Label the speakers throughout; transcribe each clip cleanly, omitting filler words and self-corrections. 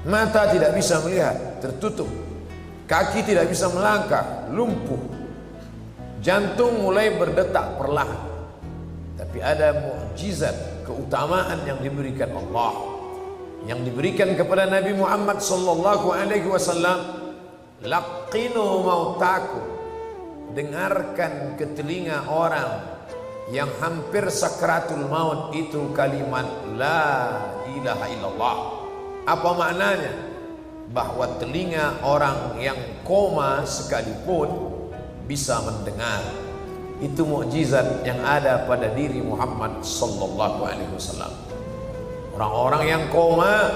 Speaker 1: Mata tidak bisa melihat, tertutup. Kaki tidak bisa melangkah, lumpuh. Jantung mulai berdetak perlahan. Tapi ada mukjizat, keutamaan yang diberikan Allah, yang diberikan kepada Nabi Muhammad sallallahu alaihi wasallam. Laqinu mautakum, dengarkan ke telinga orang yang hampir sakratul maut itu kalimat la ilaha illallah. Apa maknanya? Bahwa telinga orang yang koma sekalipun bisa mendengar. Itu mukjizat yang ada pada diri Muhammad sallallahu alaihi wasallam. Orang-orang yang koma,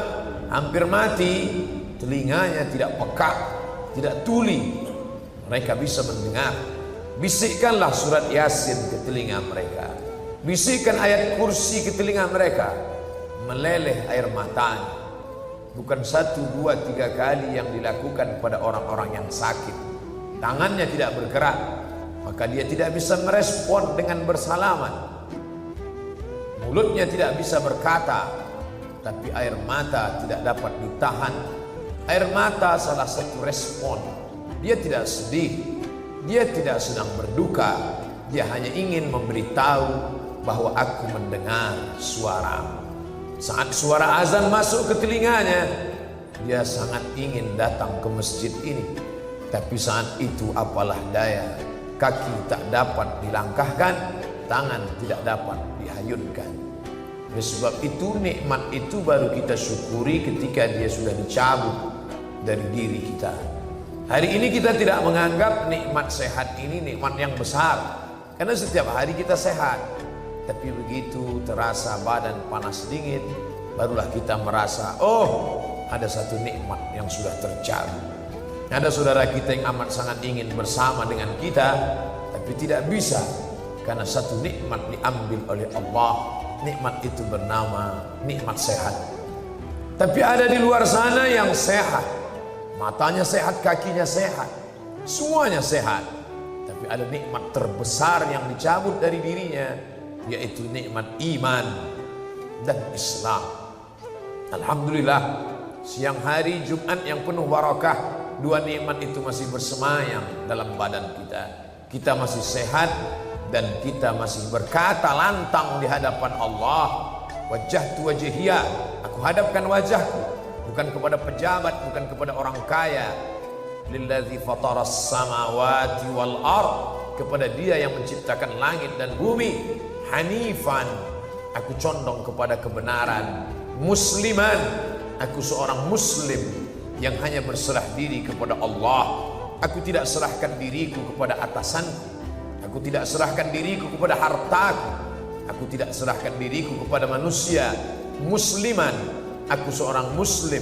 Speaker 1: hampir mati, telinganya tidak peka, tidak tuli, mereka bisa mendengar. Bisikkanlah surat Yasin ke telinga mereka, bisikkan ayat kursi ke telinga mereka, meleleh air matanya. Bukan 1, 2, 3 kali yang dilakukan pada orang-orang yang sakit. Tangannya tidak bergerak, maka dia tidak bisa merespon dengan bersalaman. Mulutnya tidak bisa berkata, tapi air mata tidak dapat ditahan. Air mata salah satu respon. Dia tidak sedih, dia tidak sedang berduka, dia hanya ingin memberitahu bahwa aku mendengar suara. Saat suara azan masuk ke telinganya, dia sangat ingin datang ke masjid ini. Tapi saat itu apalah daya, kaki tak dapat dilangkahkan, tangan tidak dapat dihayunkan. Oleh sebab itu nikmat itu baru kita syukuri ketika dia sudah dicabut dari diri kita. Hari ini kita tidak menganggap nikmat sehat ini nikmat yang besar, karena setiap hari kita sehat. Tapi begitu terasa badan panas dingin, barulah kita merasa, oh, ada satu nikmat yang sudah tercabut. Ada saudara kita yang amat sangat ingin bersama dengan kita, tapi tidak bisa, karena satu nikmat diambil oleh Allah. Nikmat itu bernama nikmat sehat. Tapi ada di luar sana yang sehat, matanya sehat, kakinya sehat, semuanya sehat, tapi ada nikmat terbesar yang dicabut dari dirinya, yaitu nikmat iman dan Islam. Alhamdulillah, siang hari Jumat yang penuh barakah, dua nikmat itu masih bersemayam dalam badan kita. Kita masih sehat dan kita masih berkata lantang di hadapan Allah, wajjahtu wajhiya, aku hadapkan wajahku bukan kepada pejabat, bukan kepada orang kaya, lillazi fataras samawati wal ard, kepada dia yang menciptakan langit dan bumi, hanifan, aku condong kepada kebenaran, musliman, aku seorang muslim yang hanya berserah diri kepada Allah. Aku tidak serahkan diriku kepada atasanku, aku tidak serahkan diriku kepada hartaku, aku tidak serahkan diriku kepada manusia. Musliman, aku seorang muslim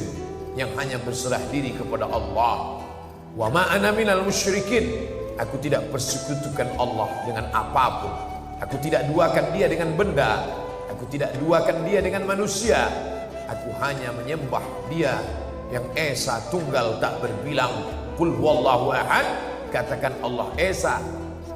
Speaker 1: yang hanya berserah diri kepada Allah. Wa ma ana minal musyrikin, aku tidak persekutukan Allah dengan apapun. Aku tidak duakan dia dengan benda, aku tidak duakan dia dengan manusia. Aku hanya menyembah dia yang esa, tunggal, tak berbilang. Qul huwallahu ahad, katakan Allah esa,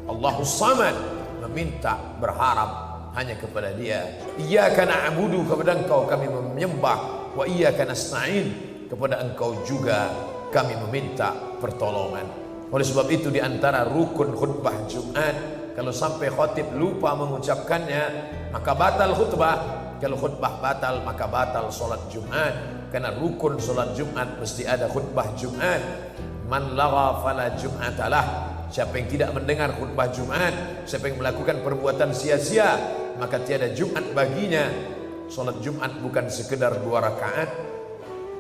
Speaker 1: Allahus samad, meminta, berharap hanya kepada dia. Iyyaka na'budu, kepada engkau kami menyembah, wa iyyaka nasta'in, kepada engkau juga kami meminta pertolongan. Oleh sebab itu di antara rukun khutbah Jumat, kalau sampai khatib lupa mengucapkannya, maka batal khutbah. Kalau khutbah batal, maka batal solat Jumat. Karena rukun solat Jumat mesti ada khutbah Jumat. Man lagha fala jum'atalah, siapa yang tidak mendengar khutbah Jumat, siapa yang melakukan perbuatan sia-sia, maka tiada Jumat baginya. Solat Jumat bukan sekedar 2 rakaat.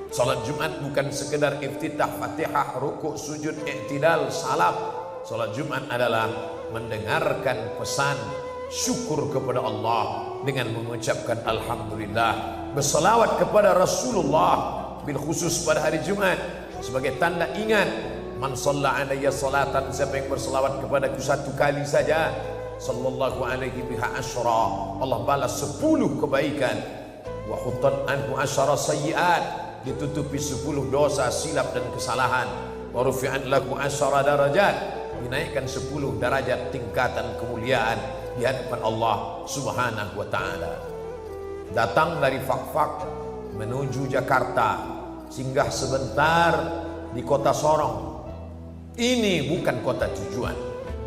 Speaker 1: Salat Jumat bukan sekedar iftitah, Fatihah, rukuk, sujud, i'tidal, salam. Salat Jumat adalah mendengarkan pesan syukur kepada Allah dengan mengucapkan alhamdulillah, berselawat kepada Rasulullah bil khusus pada hari Jumat sebagai tanda ingat. Man shalla alayya salatan, siapa yang berselawat kepadaku 1 kali saja, sallallahu alaihi biha asyra, Allah balas 10 kebaikan. Wa khuttan anhu asyara sayyi'at, ditutupi 10 dosa, silap dan kesalahan. Wa rufi'an lahu asyara darajat, dinaikkan 10 derajat tingkatan kemuliaan di hadapan Allah Subhanahu wa taala. Datang dari Fakfak menuju Jakarta singgah sebentar di kota Sorong. Ini bukan kota tujuan.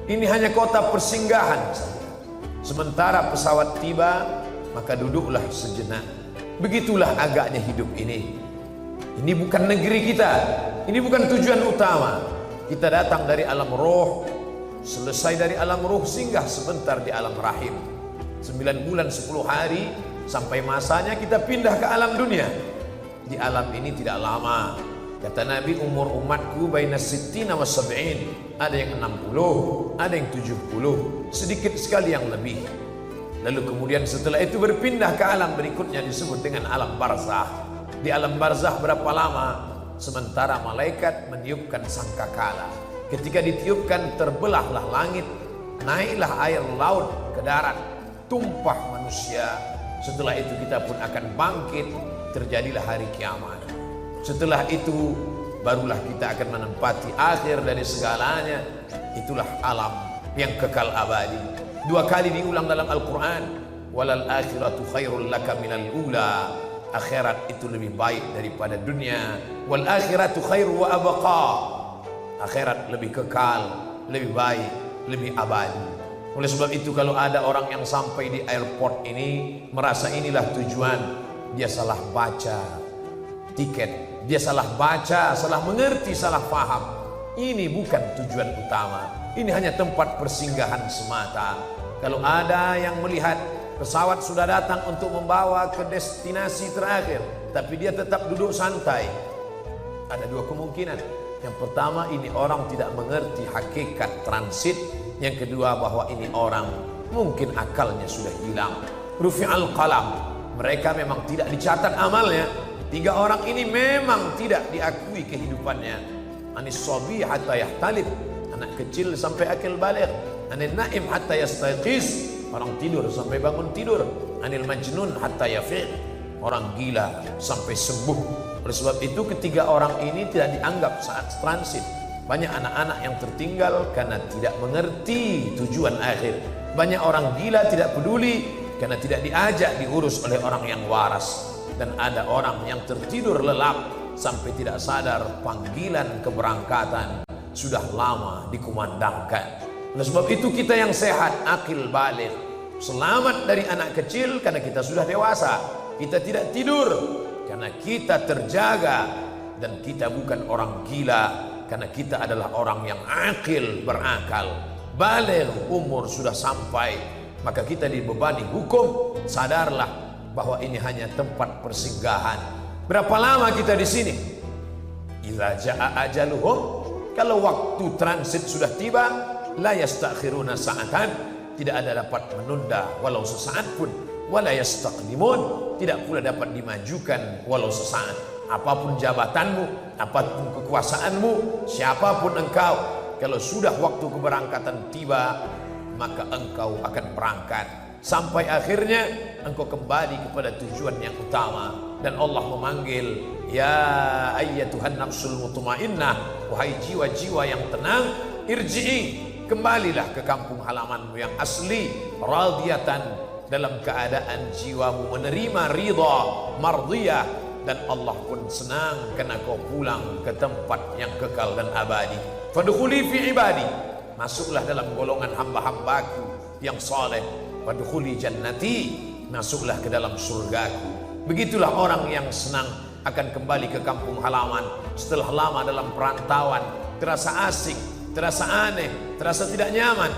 Speaker 1: Ini hanya kota persinggahan saja. Sementara pesawat tiba, maka duduklah sejenak. Begitulah agaknya hidup ini. Ini bukan negeri kita. Ini bukan tujuan utama. Kita datang dari alam roh, selesai dari alam roh, singgah sebentar di alam rahim. 9 bulan 10 hari, sampai masanya kita pindah ke alam dunia. Di alam ini tidak lama. Kata Nabi, umur umatku baina sittina wa sab'in. Ada yang 60, ada yang 70, sedikit sekali yang lebih. Lalu kemudian setelah itu berpindah ke alam berikutnya, disebut dengan alam barzah. Di alam barzah berapa lama? Sementara malaikat meniupkan sangkakala. Ketika ditiupkan, terbelahlah langit, naiklah air laut ke darat, tumpah manusia. Setelah itu kita pun akan bangkit, terjadilah hari kiamat. Setelah itu barulah kita akan menempati akhir dari segalanya. Itulah alam yang kekal abadi. 2 kali diulang dalam Al-Quran, walal akhiratu khairul laka minal ula. Akhirat itu lebih baik daripada dunia. Wal akhiratu khairu wa abqa. Akhirat lebih kekal, lebih baik, lebih abadi. Oleh sebab itu, kalau ada orang yang sampai di airport ini merasa inilah tujuan, dia salah baca tiket, dia salah baca, salah mengerti, salah paham. Ini bukan tujuan utama. Ini hanya tempat persinggahan semata. Kalau ada yang melihat pesawat sudah datang untuk membawa ke destinasi terakhir, tapi dia tetap duduk santai, ada 2 kemungkinan. Yang pertama, ini orang tidak mengerti hakikat transit. Yang kedua, bahwa ini orang mungkin akalnya sudah hilang. Rufi'al qalam, mereka memang tidak dicatat amalnya. 3 orang ini memang tidak diakui kehidupannya. Anis sobi hatta yahtalib, anak kecil sampai akil baligh. Anil naim hatta yastayqiz, orang tidur sampai bangun tidur. Anil majnun hatta yafiq, orang gila sampai sembuh. Oleh sebab itu, ketiga orang ini tidak dianggap saat transit. Banyak anak-anak yang tertinggal karena tidak mengerti tujuan akhir. Banyak orang gila tidak peduli karena tidak diajak diurus oleh orang yang waras. Dan ada orang yang tertidur lelap sampai tidak sadar panggilan keberangkatan sudah lama dikumandangkan. Oleh sebab itu, kita yang sehat, akil baligh, selamat dari anak kecil karena kita sudah dewasa. Kita tidak tidur karena kita terjaga. Dan kita bukan orang gila karena kita adalah orang yang akil, berakal. Baligh, umur sudah sampai, maka kita dibebani hukum. Sadarlah bahwa ini hanya tempat persinggahan. Berapa lama kita di sini? Idza jaa ajaluhum, kalau waktu transit sudah tiba, la yastakhiruna sa'atan, tidak ada dapat menunda walau sesaat pun. Wala yastaqdimun, tidak pula dapat dimajukan walau sesaat. Apapun jabatanmu, apapun kekuasaanmu, siapapun engkau, kalau sudah waktu keberangkatan tiba, maka engkau akan berangkat. Sampai akhirnya engkau kembali kepada tujuan yang utama. Dan Allah memanggil, ya ayyatuhan nafsul mutmainnah, wahai jiwa-jiwa yang tenang, irji'i, kembalilah ke kampung halamanmu yang asli, radiyatan, dalam keadaan jiwamu menerima ridha, mardiyah, dan Allah pun senang karena kau pulang ke tempat yang kekal dan abadi. Fadkhuli fi ibadi, masuklah dalam golongan hamba-hambaku yang saleh. Fadkhuli jannati, masuklah ke dalam surgaku. Begitulah orang yang senang akan kembali ke kampung halaman setelah lama dalam perantauan, terasa asing, terasa aneh, terasa tidak nyaman.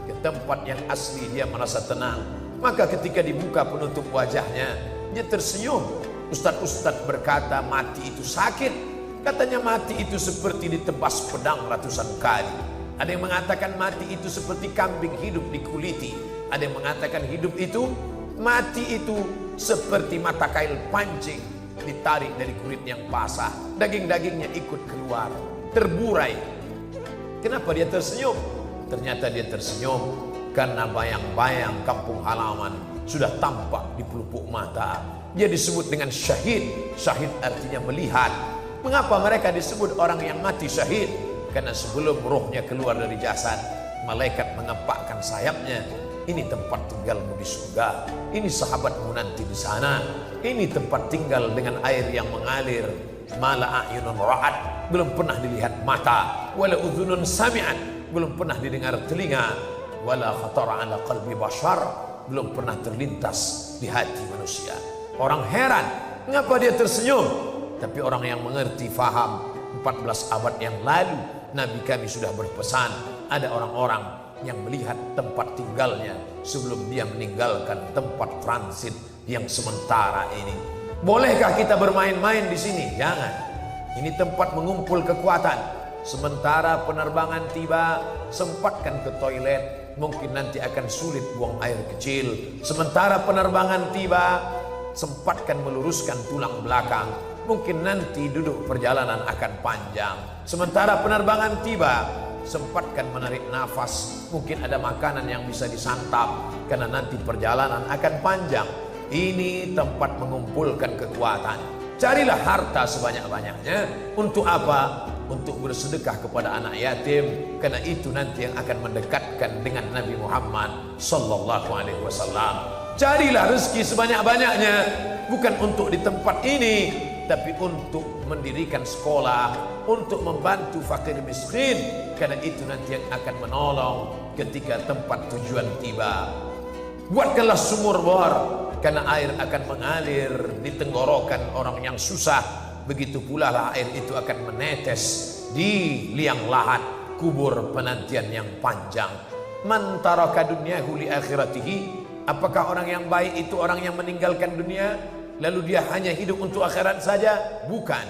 Speaker 1: Ke tempat yang asli dia merasa tenang. Maka ketika dibuka penutup wajahnya, dia tersenyum. Ustadz-ustadz berkata mati itu sakit. Katanya mati itu seperti ditebas pedang ratusan kali. Ada yang mengatakan mati itu seperti kambing hidup dikuliti. Ada yang mengatakan hidup itu, mati itu seperti mata kail pancing ditarik dari kulit yang basah. Daging-dagingnya ikut keluar, terburai. Kenapa dia tersenyum? Ternyata dia tersenyum karena bayang-bayang kampung halaman sudah tampak di pelupuk mata. Dia disebut dengan syahid. Syahid artinya melihat. Mengapa mereka disebut orang yang mati syahid? Karena sebelum rohnya keluar dari jasad, malaikat mengepakkan sayapnya. Ini tempat tinggalmu di surga. Ini sahabatmu nanti di sana. Ini tempat tinggal dengan air yang mengalir. mala a'yunun ra'at, belum pernah dilihat mata, wala udhunun sami'at, belum pernah didengar telinga, wala khatara ala qalbi bashar, belum pernah terlintas di hati manusia. Orang heran, mengapa dia tersenyum? Tapi orang yang mengerti faham, 14 abad yang lalu Nabi kami sudah berpesan, ada orang-orang yang melihat tempat tinggalnya sebelum dia meninggalkan tempat transit yang sementara ini. Bolehkah kita bermain-main di sini? Jangan. Ini tempat mengumpul kekuatan. Sementara penerbangan tiba, sempatkan ke toilet. Mungkin nanti akan sulit buang air kecil. Sementara penerbangan tiba, sempatkan meluruskan tulang belakang. Mungkin nanti duduk perjalanan akan panjang. Sementara penerbangan tiba, sempatkan menarik nafas. Mungkin ada makanan yang bisa disantap, karena nanti perjalanan akan panjang. Ini tempat mengumpulkan kekuatan. Carilah harta sebanyak-banyaknya. Untuk apa? Untuk bersedekah kepada anak yatim, karena itu nanti yang akan mendekatkan dengan Nabi Muhammad sallallahu alaihi wasallam. Carilah rezeki sebanyak-banyaknya, bukan untuk di tempat ini, tapi untuk mendirikan sekolah, untuk membantu fakir miskin, karena itu nanti yang akan menolong ketika tempat tujuan tiba. Buatkanlah sumur bor, karena air akan mengalir di tenggorokan orang yang susah. Begitu pula lah air itu akan menetes di liang lahat kubur penantian yang panjang. Man taraka dunyahu li akhiratihi, apakah orang yang baik itu orang yang meninggalkan dunia lalu dia hanya hidup untuk akhirat saja? Bukan.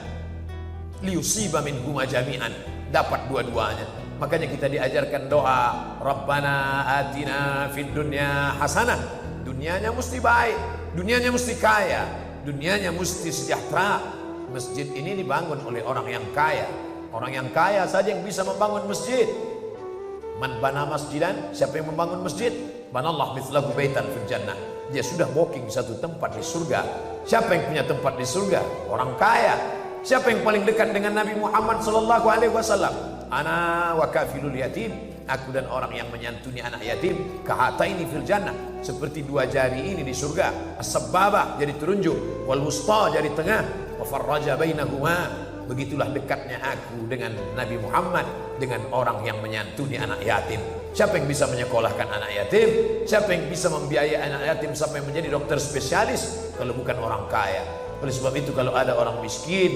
Speaker 1: Liyusiba minhuma jami'an, dapat dua-duanya. Makanya kita diajarkan doa, Rabbana atina fid dunya hasanah. Dunianya mesti baik, dunianya mesti kaya, dunianya mesti sejahtera. Masjid ini dibangun oleh orang yang kaya. Orang yang kaya saja yang bisa membangun masjid. Man bana masjidan, siapa yang membangun masjid? Banallah mithlahu baitan fil jannah. Dia sudah booking satu tempat di surga. Siapa yang punya tempat di surga? Orang kaya. Siapa yang paling dekat dengan Nabi Muhammad sallallahu alaihi wasallam? Ana wa kafilul yatim, aku dan orang yang menyantuni anak yatim, kahataini fil jannah, seperti dua jari ini di surga. As-sababah, jari telunjuk, wal wusta, jari tengah, wa farraja bainahuma, begitulah dekatnya aku dengan Nabi Muhammad, dengan orang yang menyantuni anak yatim. Siapa yang bisa menyekolahkan anak yatim? Siapa yang bisa membiayai anak yatim sampai menjadi dokter spesialis kalau bukan orang kaya? Oleh sebab itu kalau ada orang miskin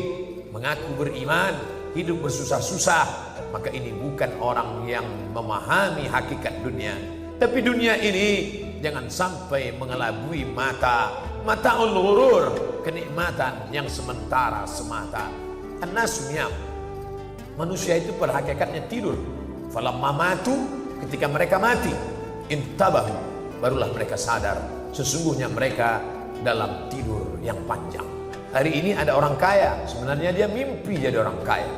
Speaker 1: mengaku beriman, hidup bersusah-susah, maka ini bukan orang yang memahami hakikat dunia. Tapi dunia ini jangan sampai mengelabui mata'ul ghurur, kenikmatan yang sementara semata. An-nasu niyam, manusia itu pada hakikatnya tidur. Falamma matu, ketika mereka mati, intabahu, barulah mereka sadar sesungguhnya mereka dalam tidur yang panjang. Hari ini ada orang kaya, sebenarnya dia mimpi jadi orang kaya.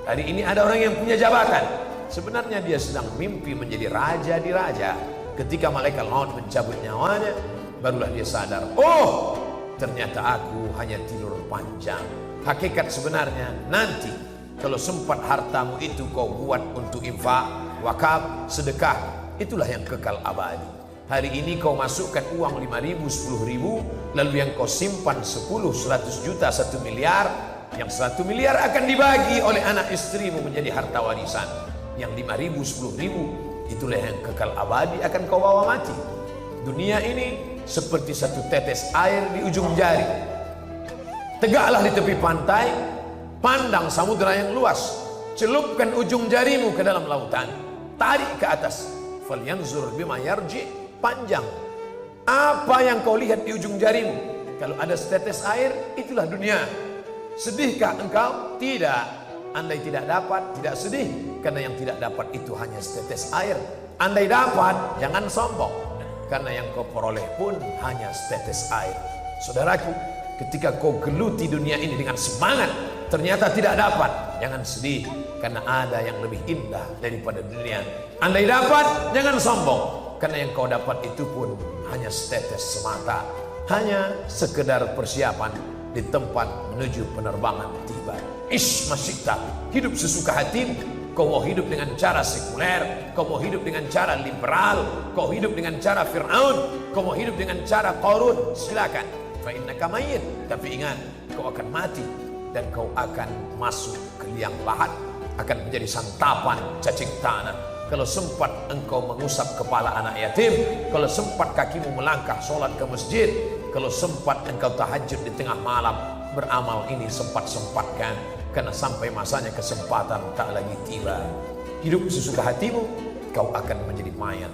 Speaker 1: Hari ini ada orang yang punya jabatan, sebenarnya dia sedang mimpi menjadi raja di raja. Ketika malaikat maut mencabut nyawanya, barulah dia sadar, oh ternyata aku hanya tidur panjang. Hakikat sebenarnya nanti kalau sempat hartamu itu kau buat untuk infak, wakaf, sedekah, itulah yang kekal abadi. Hari ini kau masukkan uang 5.000, 10.000, lalu yang kau simpan 10, 100 juta, 1 miliar, yang 1 miliar akan dibagi oleh anak istrimu menjadi harta warisan. Yang 5.000, 10.000, itulah yang kekal abadi akan kau bawa mati. Dunia ini seperti satu tetes air di ujung jari. Tegaklah di tepi pantai, pandang samudera yang luas, celupkan ujung jarimu ke dalam lautan, tarik ke atas, falyanzur bima yarji, panjang. Apa yang kau lihat di ujung jarimu? Kalau ada setetes air, itulah dunia. Sedihkah engkau? Tidak. Andai tidak dapat, tidak sedih, karena yang tidak dapat itu hanya setetes air. Andai dapat, jangan sombong, karena yang kau peroleh pun hanya setetes air. Saudaraku, ketika kau geluti dunia ini dengan semangat, ternyata tidak dapat, jangan sedih, karena ada yang lebih indah daripada dunia. Andai dapat, jangan sombong, karena yang kau dapat itu pun hanya setetes semata, hanya sekedar persiapan di tempat menuju penerbangan tiba. Ish masyikta, hidup sesuka hatimu. Kau mau hidup dengan cara sekuler, kau mau hidup dengan cara liberal, kau hidup dengan cara Fir'aun, kau mau hidup dengan cara Qarun, silakan. Fa innaka mayyit, tapi ingat kau akan mati. dan kau akan masuk ke liang lahat, akan menjadi santapan cacing tanah. Kalau sempat engkau mengusap kepala anak yatim, kalau sempat kakimu melangkah sholat ke masjid, kalau sempat engkau tahajud di tengah malam, beramal ini sempat-sempatkan, karena sampai masanya kesempatan tak lagi tiba. Hidup sesuka hatimu, kau akan menjadi mayat.